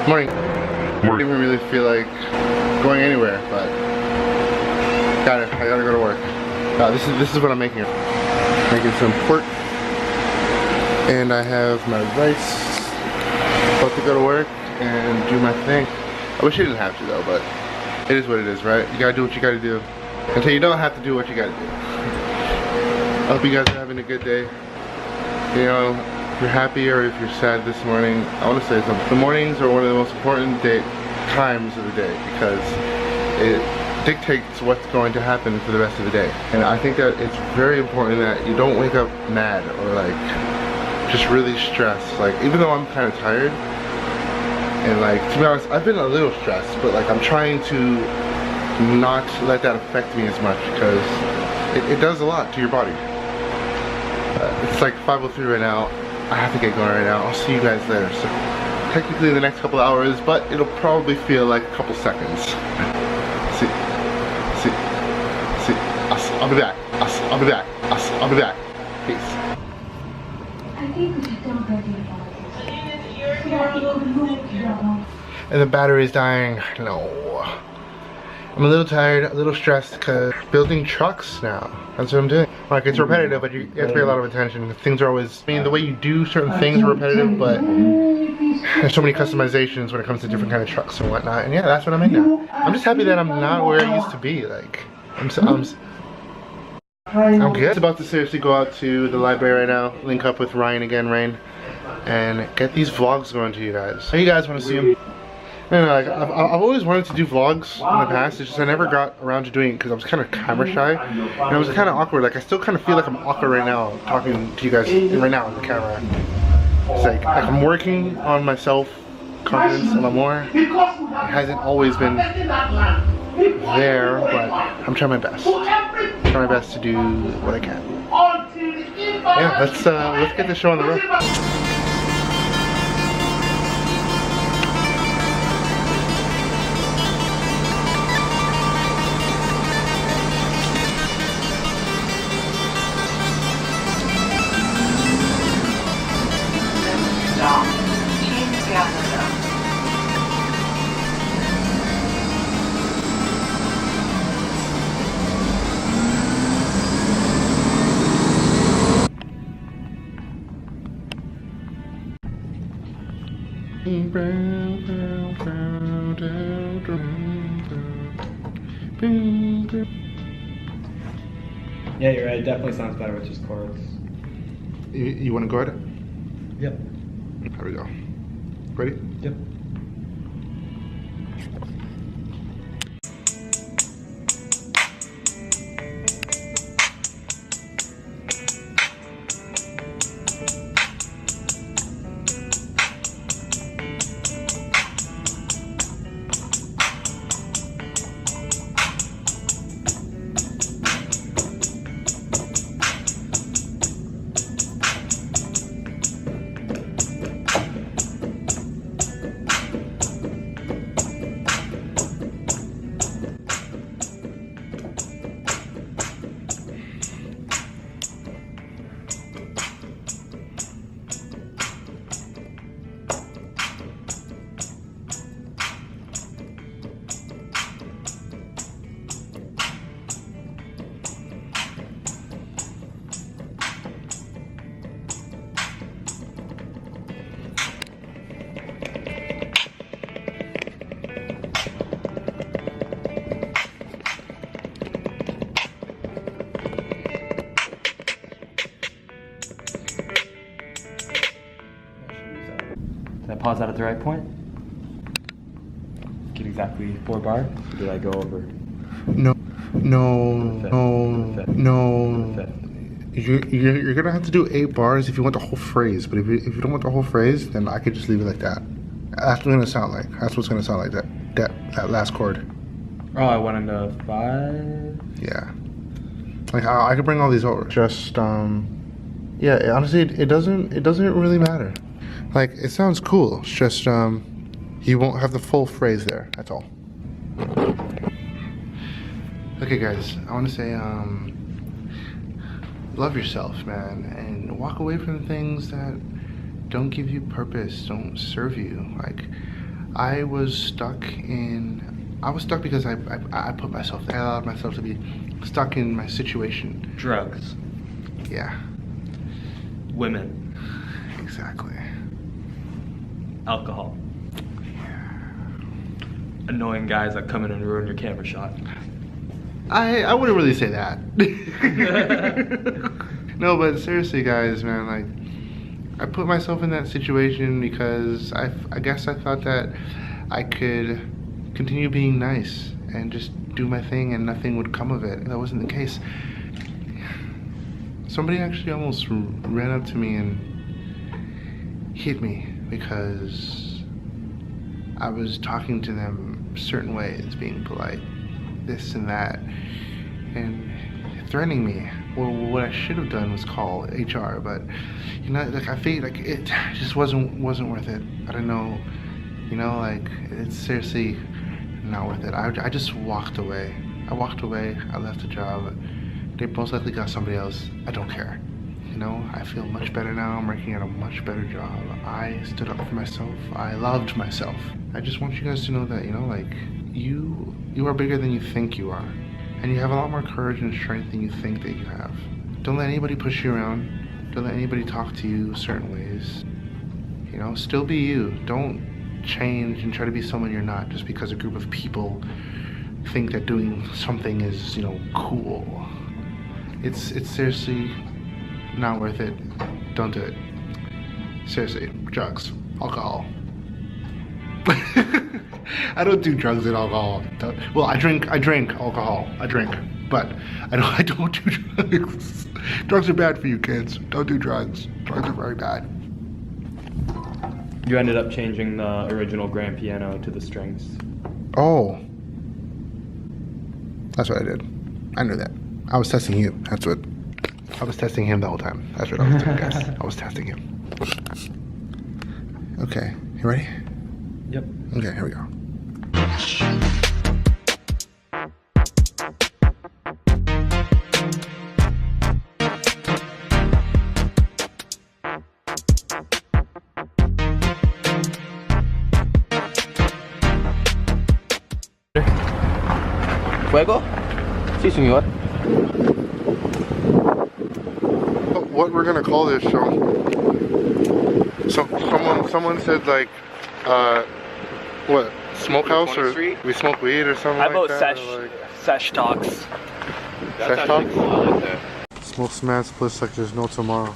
Morning. I don't even really feel like going anywhere, but I gotta go to work. This is what I'm making. Making some pork, and I have my rice. About to go to work and do my thing. I wish I didn't have to though, but it is what it is, right? You gotta do what you gotta do until you don't have to do what you gotta do. I hope you guys are having a good day. You know, if you're happy or if you're sad this morning, I want to say something. The mornings are one of the most important times of the day because it dictates what's going to happen for the rest of the day. And I think that it's very important that you don't wake up mad or like just really stressed. Like, even though I'm kind of tired, and like, to be honest, I've been a little stressed, but like I'm trying to not let that affect me as much because it does a lot to your body. It's like 5:03 right now. I have to get going right now. I'll see you guys later. So technically the next couple of hours, but it'll probably feel like a couple seconds. See. I'll be back. I'll be back. I'll be back. Peace. And the battery's dying. No. I'm a little tired, a little stressed because building trucks now. That's what I'm doing. Like, it's repetitive, but you have to pay a lot of attention. Things are always, I mean, the way you do certain things are repetitive, but there's so many customizations when it comes to different kind of trucks and whatnot. And yeah, that's what I'm in now. I'm just happy that I'm not where I used to be. Like, I'm good. It's about to seriously go out to the library right now, link up with Ryan again, Rain, and get these vlogs going to you guys. So you guys want to see them? No, like, I've always wanted to do vlogs in the past. It's just I never got around to doing it because I was kind of camera shy. And it was kind of awkward. Like, I still kind of feel like I'm awkward right now talking to you guys right now on the camera. It's like I'm working on my self-confidence a lot more. It hasn't always been there, but I'm trying my best. I'm trying my best to do what I can. Yeah, let's get this show on the road. Yeah, you're right. It definitely sounds better with just chords. You want to go ahead? Yep. There we go. Ready? Yep. Did I pause that at the right point? Get exactly 4 bar? Or did I go over? No. You're gonna have to do 8 bars if you want the whole phrase, but if you don't want the whole phrase, then I could just leave it like that. That's what it's gonna sound like. That's what's gonna sound like, that last chord. Oh, I went into 5? Yeah. Like, I could bring all these over. Just, yeah, honestly, it doesn't really matter. Like, it sounds cool. It's just, you won't have the full phrase there. That's all. Okay, guys, I want to say, love yourself, man, and walk away from things that don't give you purpose, don't serve you. Like, I was stuck because I put myself there. I allowed myself to be stuck in my situation. Drugs. Yeah. Women. Exactly. Alcohol. Annoying guys that come in and ruin your camera shot. I wouldn't really say that. No, but seriously, guys, man, like, I put myself in that situation because I guess I thought that I could continue being nice and just do my thing and nothing would come of it. That wasn't the case. Somebody actually almost ran up to me and hit me because I was talking to them certain ways, being polite, this and that, and threatening me. Well, what I should have done was call HR, but you know, like, I feel like it just wasn't worth it. I don't know, you know, like, it's seriously not worth it. I just walked away. I walked away. I left the job. They most likely got somebody else. I don't care. You know, I feel much better now. I'm working at a much better job. I stood up for myself. I loved myself. I just want you guys to know that, you know, like, you are bigger than you think you are. And you have a lot more courage and strength than you think that you have. Don't let anybody push you around. Don't let anybody talk to you certain ways. You know, still be you. Don't change and try to be someone you're not just because a group of people think that doing something is, you know, cool. It's seriously not worth it. Don't do it. Seriously, drugs, alcohol. I don't do drugs and alcohol. Well, I drink alcohol. I drink, but I don't do drugs. Drugs are bad for you, kids. Don't do drugs. Drugs are very bad. You ended up changing the original grand piano to the strings. Oh, that's what I did. I knew that. I was testing you. That's what. I was testing him the whole time. That's what I was doing, guys. I was testing him. Okay, you ready? Yep. Okay, here we go. ¿Fuego? Sí, señor. What we're gonna call this show? So someone said, like, what, smokehouse, or we smoke weed or something I like vote that? sesh talks. Sesh talks? Cool. I like that. Smoke some mad splits like there's no tomorrow.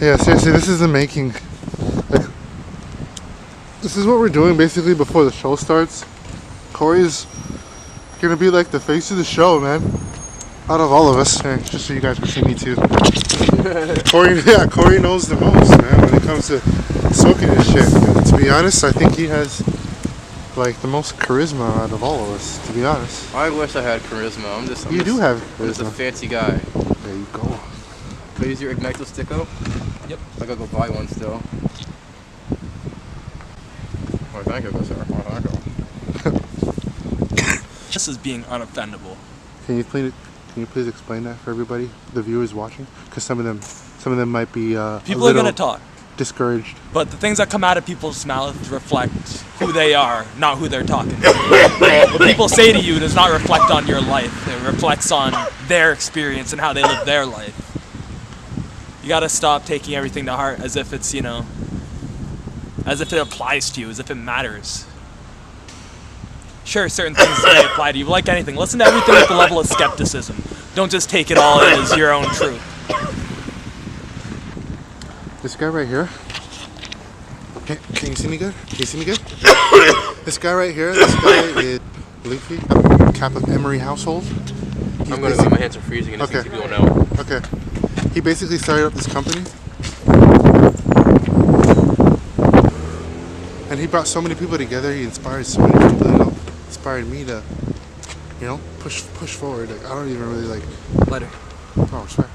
Yeah, seriously, this is the making. Like, this is what we're doing basically before the show starts. Corey's gonna be like the face of the show, man. Out of all of us, just so you guys can see me too. Corey knows the most, man, when it comes to smoking and shit. And to be honest, I think he has like the most charisma out of all of us. To be honest, I wish I had charisma. I'm just have charisma. I'm just a fancy guy. There you go. Can I use your Ignito sticko? Yep. I gotta go buy one still. Oh, thank you, good sir. Oh, thank you. This is being unoffendable. Can you please explain that for everybody, the viewers watching? Because some of them might be People are gonna talk, discouraged. but the things that come out of people's mouths reflect who they are, not who they're talking to. What people say to you does not reflect on your life. It reflects on their experience and how they live their life. You gotta stop taking everything to heart as if it's, you know, as if it applies to you, as if it matters. Sure, certain things may apply to you, but like anything, listen to everything with the level of skepticism. Don't just take it all as your own truth. This guy right here. Can you see me good? Can you see me good? This guy right here. This guy is Leafy, cap of Emery household. I'm gonna go. My hands are freezing, and okay. People don't know. Okay. He basically started up this company, and he brought so many people together. He inspired so many people. You know, inspired me to, you know, push forward. Like, I don't even really like. Later. Oh, sorry.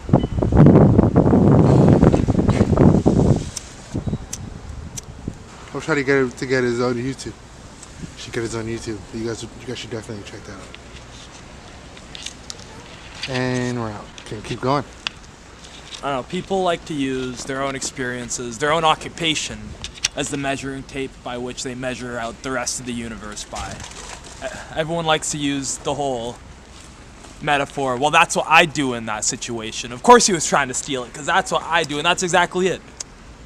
I'm trying to get his own YouTube. Should get his own YouTube. You guys should definitely check that out. And we're out. Okay, keep going. I don't know, people like to use their own experiences, their own occupation, as the measuring tape by which they measure out the rest of the universe by. Everyone likes to use the whole metaphor, well, that's what I do in that situation. Of course he was trying to steal it, because that's what I do, and that's exactly it.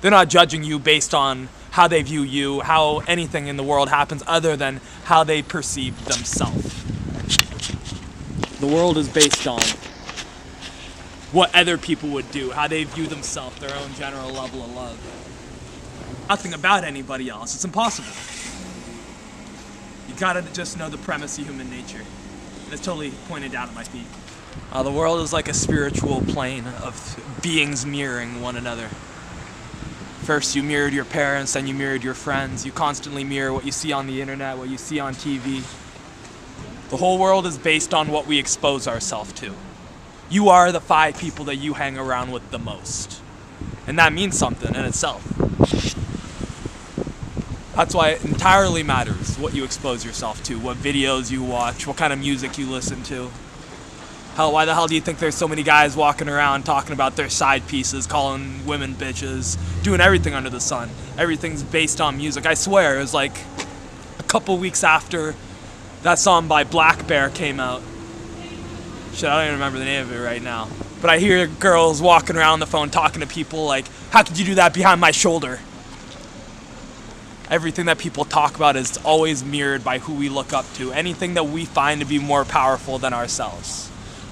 They're not judging you based on how they view you, how anything in the world happens, other than how they perceive themselves. The world is based on what other people would do, how they view themselves, their own general level of love. Nothing about anybody else. It's impossible. You gotta just know the premise of human nature. And it's totally pointed down at my feet. The world is like a spiritual plane of beings mirroring one another. First you mirrored your parents, then you mirrored your friends. You constantly mirror what you see on the internet, what you see on TV. The whole world is based on what we expose ourselves to. You are the 5 people that you hang around with the most. And that means something in itself. That's why it entirely matters what you expose yourself to, what videos you watch, what kind of music you listen to. Hell, why the hell do you think there's so many guys walking around talking about their side pieces, calling women bitches, doing everything under the sun? Everything's based on music. I swear, it was like a couple weeks after that song by Black Bear came out. Shit, I don't even remember the name of it right now. But I hear girls walking around the phone talking to people like, how could you do that behind my shoulder? Everything that people talk about is always mirrored by who we look up to. Anything that we find to be more powerful than ourselves.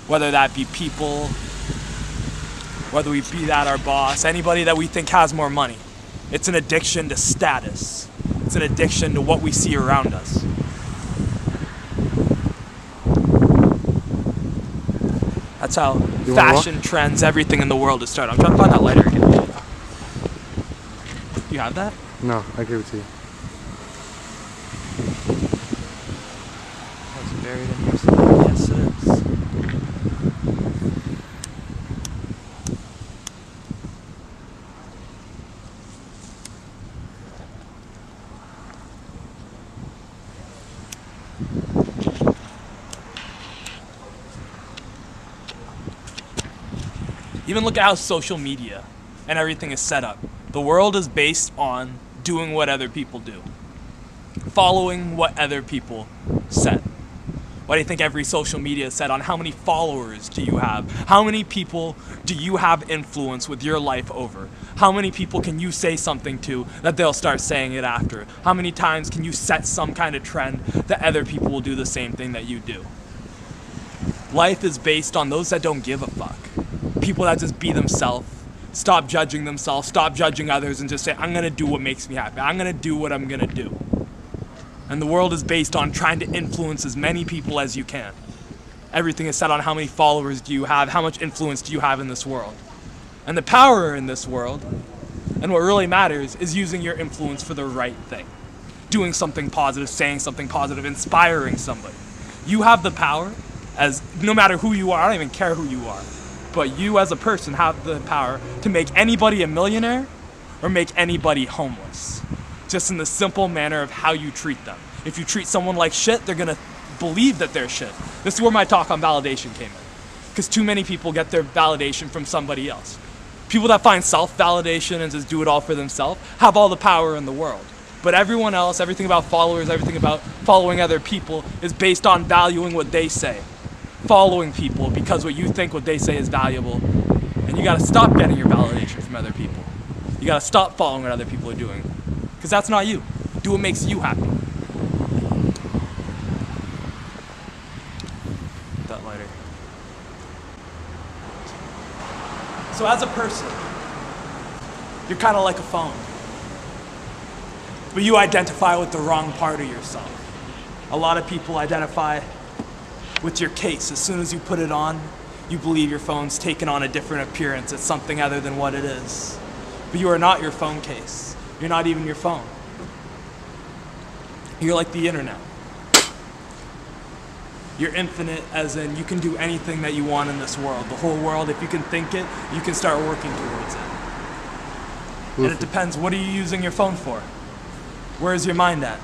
Whether that be people, whether we be that our boss, anybody that we think has more money. It's an addiction to status. It's an addiction to what we see around us. That's how fashion trends, everything in the world is started. I'm trying to find that lighter again. You have that? No, I gave it to you. That's buried in here somewhere. Yes, it is. Even look at how social media and everything is set up. The world is based on doing what other people do. Following what other people said. Why do you think every social media is set on how many followers do you have? How many people do you have influence with your life over? How many people can you say something to that they'll start saying it after? How many times can you set some kind of trend that other people will do the same thing that you do? Life is based on those that don't give a fuck. People that just be themselves. Stop judging themselves, stop judging others, and just say, I'm gonna do what makes me happy. I'm gonna do what I'm gonna do. And the world is based on trying to influence as many people as you can. Everything is set on how many followers do you have, how much influence do you have in this world. And the power in this world, and what really matters, is using your influence for the right thing. Doing something positive, saying something positive, inspiring somebody. You have the power, as no matter who you are, I don't even care who you are. But you as a person have the power to make anybody a millionaire or make anybody homeless. Just in the simple manner of how you treat them. If you treat someone like shit, they're gonna believe that they're shit. This is where my talk on validation came in. Because too many people get their validation from somebody else. People that find self-validation and just do it all for themselves have all the power in the world. But everyone else, everything about followers, everything about following other people is based on valuing what they say. Following people because what you think what they say is valuable. And you gotta stop getting your validation from other people. You gotta stop following what other people are doing. Because that's not you. Do what makes you happy. That lighter. So as a person, you're kind of like a phone. But you identify with the wrong part of yourself. A lot of people identify with your case. As soon as you put it on, you believe your phone's taken on a different appearance. It's something other than what it is. But you are not your phone case. You're not even your phone. You're like the internet. You're infinite, as in you can do anything that you want in this world. The whole world, if you can think it, you can start working towards it. And it depends, what are you using your phone for? Where's your mind at?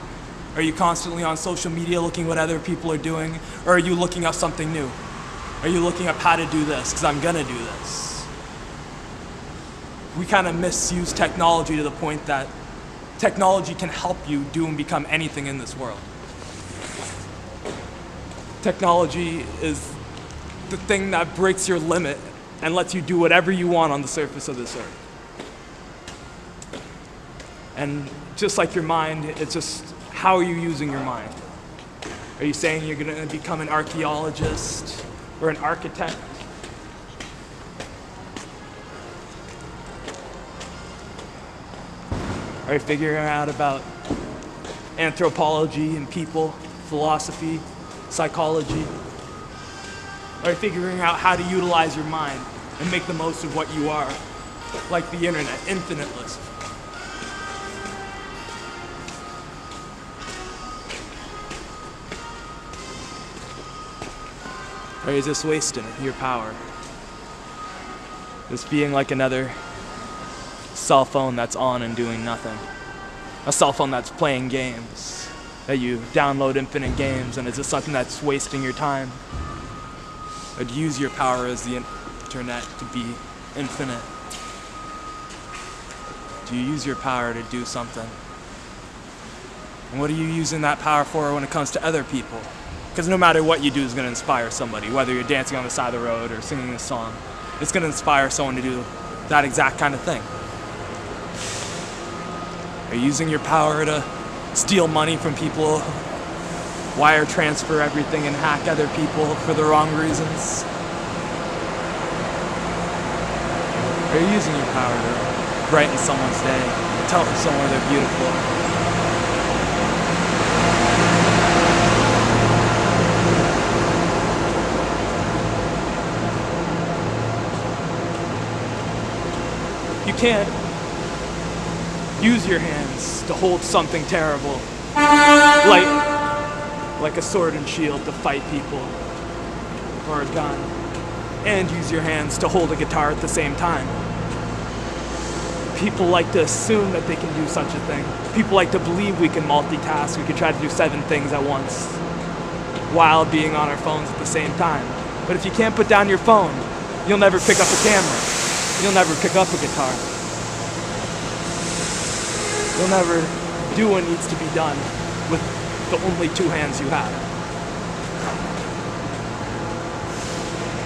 Are you constantly on social media looking what other people are doing? Or are you looking up something new? Are you looking up how to do this? Because I'm gonna do this. we kind of misuse technology to the point that technology can help you do and become anything in this world. Technology is the thing that breaks your limit and lets you do whatever you want on the surface of this earth. And just like your mind, it's just how are you using your mind? Are you saying you're going to become an archaeologist or an architect? Are you figuring out about anthropology and people, philosophy, psychology? Are you figuring out how to utilize your mind and make the most of what you are? Like the internet, infiniteless. Or are you just wasting your power? Just being like another cell phone that's on and doing nothing. A cell phone that's playing games. That you download infinite games and it's just something that's wasting your time. Or to use your power as the internet to be infinite. Do you use your power to do something? And what are you using that power for when it comes to other people? Because no matter what you do is going to inspire somebody, whether you're dancing on the side of the road or singing a song, it's going to inspire someone to do that exact kind of thing. Are you using your power to steal money from people, wire transfer everything and hack other people for the wrong reasons? Are you using your power to brighten someone's day, tell someone they're beautiful? You can't use your hands to hold something terrible, like a sword and shield to fight people, or a gun, and use your hands to hold a guitar at the same time. People like to assume that they can do such a thing. People like to believe we can multitask, we can try to do 7 things at once, while being on our phones at the same time. But if you can't put down your phone, you'll never pick up a camera. You'll never pick up a guitar. You'll never do what needs to be done with the only 2 hands you have.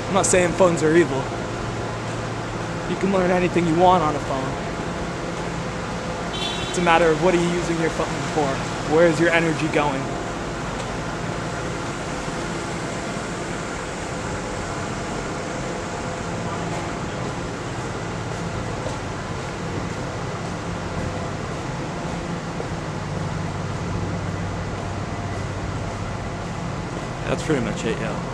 I'm not saying phones are evil. You can learn anything you want on a phone. It's a matter of what are you using your phone for? Where is your energy going? That's pretty much it, yo.